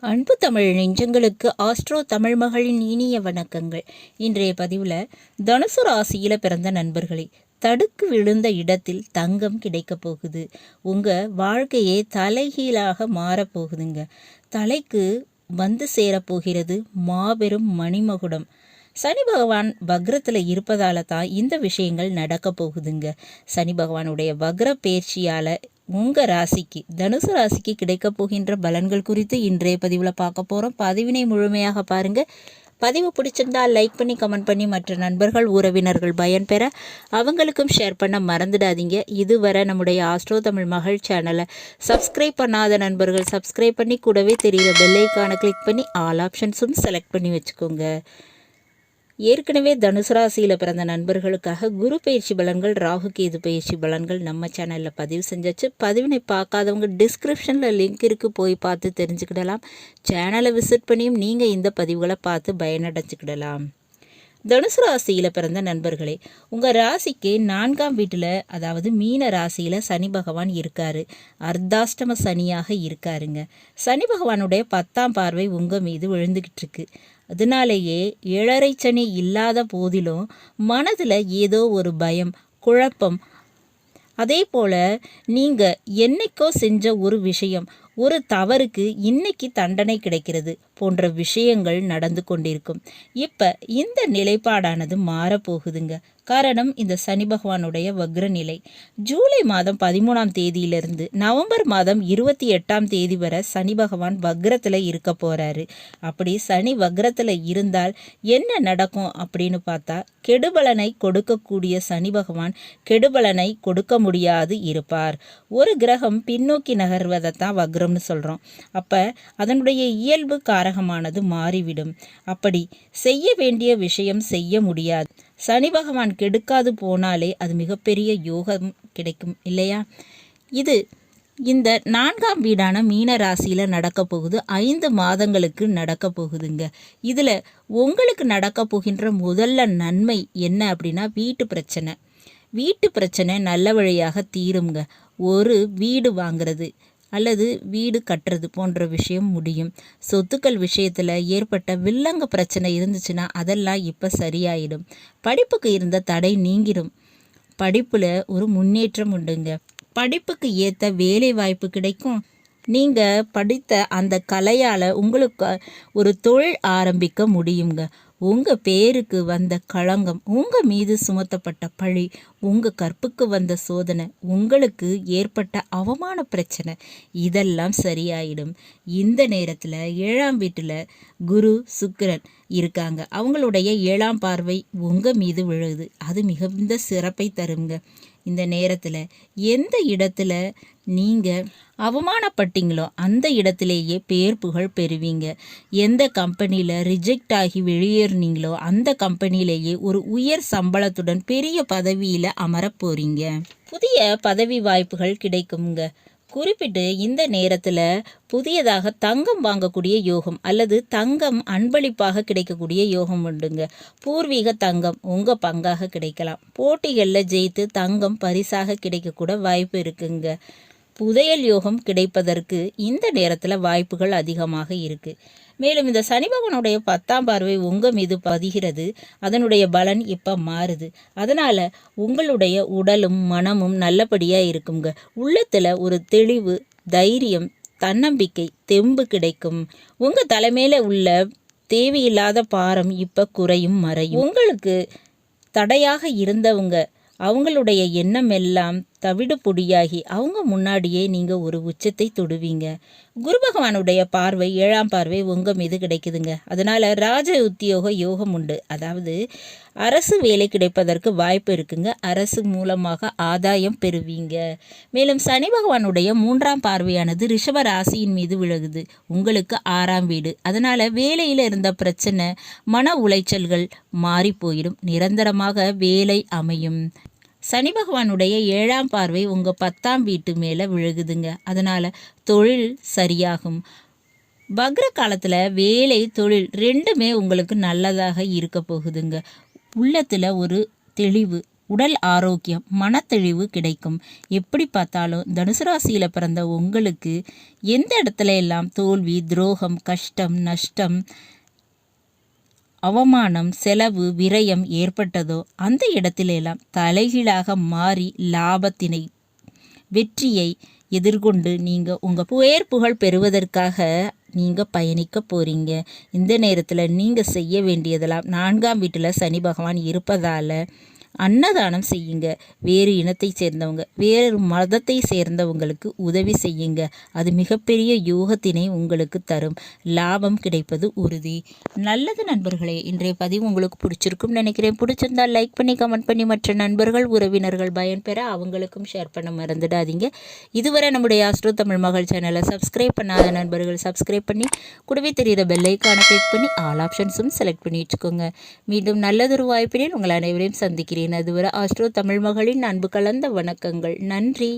அன்பு தமிழ் நெஞ்சங்களுக்கு ஆஸ்ட்ரோ தமிழ் மகளின் இனிய வணக்கங்கள். இன்றைய பதிவில் தனுசு ராசியில் பிறந்த நண்பர்களே, தடுக்கு விழுந்த இடத்தில் தங்கம் கிடைக்க போகுது. உங்கள் வாழ்க்கையே தலைகீழாக மாறப்போகுதுங்க. தலைக்கு வந்து சேரப்போகிறது மாபெரும் மணிமகுடம். சனி பகவான் வக்ரத்தில் இருப்பதால தான் இந்த விஷயங்கள் நடக்க போகுதுங்க. சனி பகவானுடைய வக்ர பயிற்சியால் உங்கள் ராசிக்கு, தனுசு ராசிக்கு கிடைக்க போகின்ற பலன்கள் குறித்து இன்றைய பதிவில் பார்க்க போகிறோம். பதிவினை முழுமையாக பாருங்கள். பதிவு பிடிச்சிருந்தால் லைக் பண்ணி கமெண்ட் பண்ணி மற்ற நண்பர்கள் உறவினர்கள் பயன்பெற அவங்களுக்கும் ஷேர் பண்ண மறந்துடாதீங்க. இதுவரை நம்முடைய ஆஸ்ட்ரோ தமிழ் மகள் சேனலை சப்ஸ்கிரைப் பண்ணாத நண்பர்கள் சப்ஸ்கிரைப் பண்ணி கூடவே தெரிகிற பெல்லைக்கான கிளிக் பண்ணி ஆல் ஆப்ஷன்ஸும் செலக்ட் பண்ணி வச்சுக்கோங்க. ஏற்கனவே தனுசு ராசியில் பிறந்த நண்பர்களுக்காக குரு பயிற்சி பலன்கள், ராகு கேது பயிற்சி பலன்கள் நம்ம சேனலில் பதிவு செஞ்சாச்சு. பதிவினை பார்க்காதவங்க டிஸ்கிரிப்ஷனில் லிங்க் இருக்குது, போய் பார்த்து தெரிஞ்சுக்கிடலாம். சேனலை விசிட் பண்ணியும் நீங்கள் இந்த பதிவுகளை பார்த்து பயனடைஞ்சுக்கிடலாம். தனுசு ராசியில் பிறந்த நண்பர்களே, உங்கள் ராசிக்கு 4ஆம் வீட்டில், அதாவது மீன ராசியில் சனி பகவான் இருக்கார். அர்த்தாஷ்டம சனியாக இருக்காருங்க. சனி பகவானுடைய 10ஆம் பார்வை உங்கள் மீது விழுந்துக்கிட்டு இருக்கு. அதனாலேயே 7.5 சனி இல்லாத போதிலும் மனதில் ஏதோ ஒரு பயம், குழப்பம். அதே போல் நீங்கள் என்னைக்கோ செஞ்ச ஒரு விஷயம், ஒரு தவறுக்கு இன்னைக்கு தண்டனை கிடைக்கிறது போன்ற விஷயங்கள் நடந்து கொண்டிருக்கும். இப்போ இந்த நிலைப்பாடானது மாறப்போகுதுங்க. காரணம் இந்த சனி பகவானுடைய வக்ர நிலை. ஜூலை மாதம் 13ஆம் தேதியிலிருந்து நவம்பர் மாதம் 28ஆம் தேதி வரை சனி பகவான் வக்ரத்தில் இருக்க போகிறாரு. அப்படி சனி வக்ரத்தில் இருந்தால் என்ன நடக்கும் அப்படின்னு பார்த்தா, கெடுபலனை கொடுக்கக்கூடிய சனி பகவான் கெடுபலனை கொடுக்க முடியாது இருப்பார். ஒரு கிரகம் பின்னோக்கி நகர்வதைத்தான் வக்ரம்னு சொல்கிறோம். அப்போ அதனுடைய இயல்பு காரகமானது மாறிவிடும். அப்படி செய்ய வேண்டிய விஷயம் செய்ய முடியாது. சனி பகவான் கெடுக்காது போனாலே அது மிகப்பெரிய யோகம் கிடைக்கும் இல்லையா? இது இந்த 4ஆம் வீடான மீன ராசியில் நடக்க போகுது. 5 மாதங்களுக்கு நடக்க போகுதுங்க. இதில் உங்களுக்கு நடக்க போகின்ற முதல்ல நன்மை என்ன அப்படின்னா, வீட்டு பிரச்சனை. வீட்டு பிரச்சனை நல்ல வழியாக தீருங்க. ஒரு வீடு வாங்கிறது அல்லது வீடு கட்டுறது போன்ற விஷயம் முடியும். சொத்துக்கள் விஷயத்தில் ஏற்பட்ட வில்லங்க பிரச்சனை இருந்துச்சுன்னா அதெல்லாம் இப்போ சரியாயிடும். படிப்புக்கு இருந்த தடை நீங்கிடும். படிப்பில் ஒரு முன்னேற்றம் உண்டுங்க. படிப்புக்கு ஏற்ற வேலை வாய்ப்பு கிடைக்கும். நீங்கள் படித்த அந்த கலையால் உங்களுக்கு ஒரு தொழில் ஆரம்பிக்க முடியுங்க. உங்கள் பேருக்கு வந்த களங்கம், உங்கள் மீது சுமத்தப்பட்ட பழி, உங்கள் கற்புக்கு வந்த சோதனை, உங்களுக்கு ஏற்பட்ட அவமான பிரச்சனை இதெல்லாம் சரியாயிடும். இந்த நேரத்தில் 7ஆம் வீட்டில் குரு சுக்கிரன் இருக்காங்க. அவங்களுடைய 7ஆம் பார்வை உங்கள் மீது விழுது. அது மிகுந்த சிறப்பை தருங்க. இந்த நேரத்தில் எந்த இடத்துல நீங்கள் அவமானப்பட்டீங்களோ அந்த இடத்துலையே பேர் புகழ் பெறுவீங்க. எந்த கம்பெனியில் ரிஜெக்ட் ஆகி வெளியேறினீங்களோ அந்த கம்பெனியிலேயே ஒரு உயர் சம்பளத்துடன் பெரிய பதவியில் அமரப் போகிறீங்க. புதிய பதவி வாய்ப்புகள் கிடைக்குங்க. குறிப்பிட்டு இந்த நேரத்தில் புதியதாக தங்கம் வாங்கக்கூடிய யோகம் அல்லது தங்கம் அன்பளிப்பாக கிடைக்கக்கூடிய யோகம் உண்டுங்க. பூர்வீக தங்கம் உங்கள் பங்காக கிடைக்கலாம். போட்டிகளில் ஜெயித்து தங்கம் பரிசாக கிடைக்கக்கூட வாய்ப்பு இருக்குங்க. புதையல் யோகம் கிடைப்பதற்கு இந்த நேரத்தில் வாய்ப்புகள் அதிகமாக இருக்குது. மேலும் இந்த சனி பகவானுடைய 10ஆம் பார்வை உங்கள் மீது பதிகிறது. அதனுடைய பலன் இப்போ மாறுது. அதனால் உங்களுடைய உடலும் மனமும் நல்லபடியாக இருக்குங்க. உள்ளத்தில் ஒரு தெளிவு, தைரியம், தன்னம்பிக்கை, தெம்பு கிடைக்கும். உங்கள் தலைமையில் உள்ள தேவையில்லாத பாரம் இப்போ குறையும், மறையும். உங்களுக்கு தடையாக இருந்தவங்க அவங்களுடைய எண்ணம் எல்லாம் தவிடு பொடியாகி அவங்க முன்னாடியே நீங்கள் ஒரு உச்சத்தை தொடுவீங்க. குரு பகவானுடைய பார்வை 7ஆம் பார்வை உங்கள் மீது கிடைக்குதுங்க. அதனால் ராஜ உத்தியோக யோகம் உண்டு. அதாவது அரசு வேலை கிடைப்பதற்கு வாய்ப்பு இருக்குங்க. அரசு மூலமாக ஆதாயம் பெறுவீங்க. மேலும் சனி பகவானுடைய 3ஆம் பார்வையானது ரிஷப ராசியின் மீது விழுகுது. உங்களுக்கு 6ஆம் வீடு. அதனால் வேலையில் இருந்த பிரச்சனை, மன உளைச்சல்கள் மாறி போயிடும். நிரந்தரமாக வேலை அமையும். சனி பகவானுடைய 7ஆம் பார்வை உங்கள் 10ஆம் வீட்டு மேலே விழுகுதுங்க. அதனால் தொழில் சரியாகும். வக்ர காலத்தில் வேலை, தொழில் ரெண்டுமே உங்களுக்கு நல்லதாக இருக்க போகுதுங்க. உள்ளத்தில் ஒரு தெளிவு, உடல் ஆரோக்கியம், மனத்தெளிவு கிடைக்கும். எப்படி பார்த்தாலும் தனுசு ராசியில் பிறந்த உங்களுக்கு எந்த இடத்துல எல்லாம் தோல்வி, துரோகம், கஷ்டம், நஷ்டம், அவமானம், செலவு, விரயம் ஏற்பட்டதோ அந்த இடத்திலெல்லாம் தலைகீழாக மாறி லாபத்தினை, வெற்றியை எதிர்கொண்டு நீங்கள் உங்கள் புகழ் பெறுவதற்காக நீங்கள் பயணிக்க போகிறீங்க. இந்த நேரத்தில் நீங்கள் செய்ய வேண்டியதெல்லாம் 4ஆம் வீட்டில் சனி பகவான் இருப்பதால் அன்னதானம் செய்யுங்க. வேறு இனத்தை சேர்ந்தவங்க, வேறு மதத்தை சேர்ந்தவங்களுக்கு உதவி செய்யுங்க. அது மிகப்பெரிய யோகத்தினை உங்களுக்கு தரும். லாபம் கிடைப்பது உறுதி. நல்லது நண்பர்களே, இன்றைய பதிவு உங்களுக்கு பிடிச்சிருக்கும்னு நினைக்கிறேன். பிடிச்சிருந்தால் லைக் பண்ணி, கமெண்ட் பண்ணி, மற்ற நண்பர்கள், உறவினர்கள் பயன்பெற அவங்களுக்கும் ஷேர் பண்ண மறந்துடாதீங்க. இதுவரை நம்முடைய ஆஸ்ட்ரோ தமிழ் மகள் சேனலை சப்ஸ்கிரைப் பண்ணாத நண்பர்கள் சப்ஸ்கிரைப் பண்ணி, கூடவே தெரிகிற பெல்லைக்கான கிளிக் பண்ணி ஆல் ஆப்ஷன்ஸும் செலக்ட் பண்ணி வச்சுக்கோங்க. மீண்டும் நல்லதொரு வாய்ப்பினில் உங்கள் அனைவரையும் சந்திக்கிறேன். அதுவரை ஆஸ்ட்ரோ தமிழ் மகளின் அன்பு கலந்த வணக்கங்கள். நன்றி.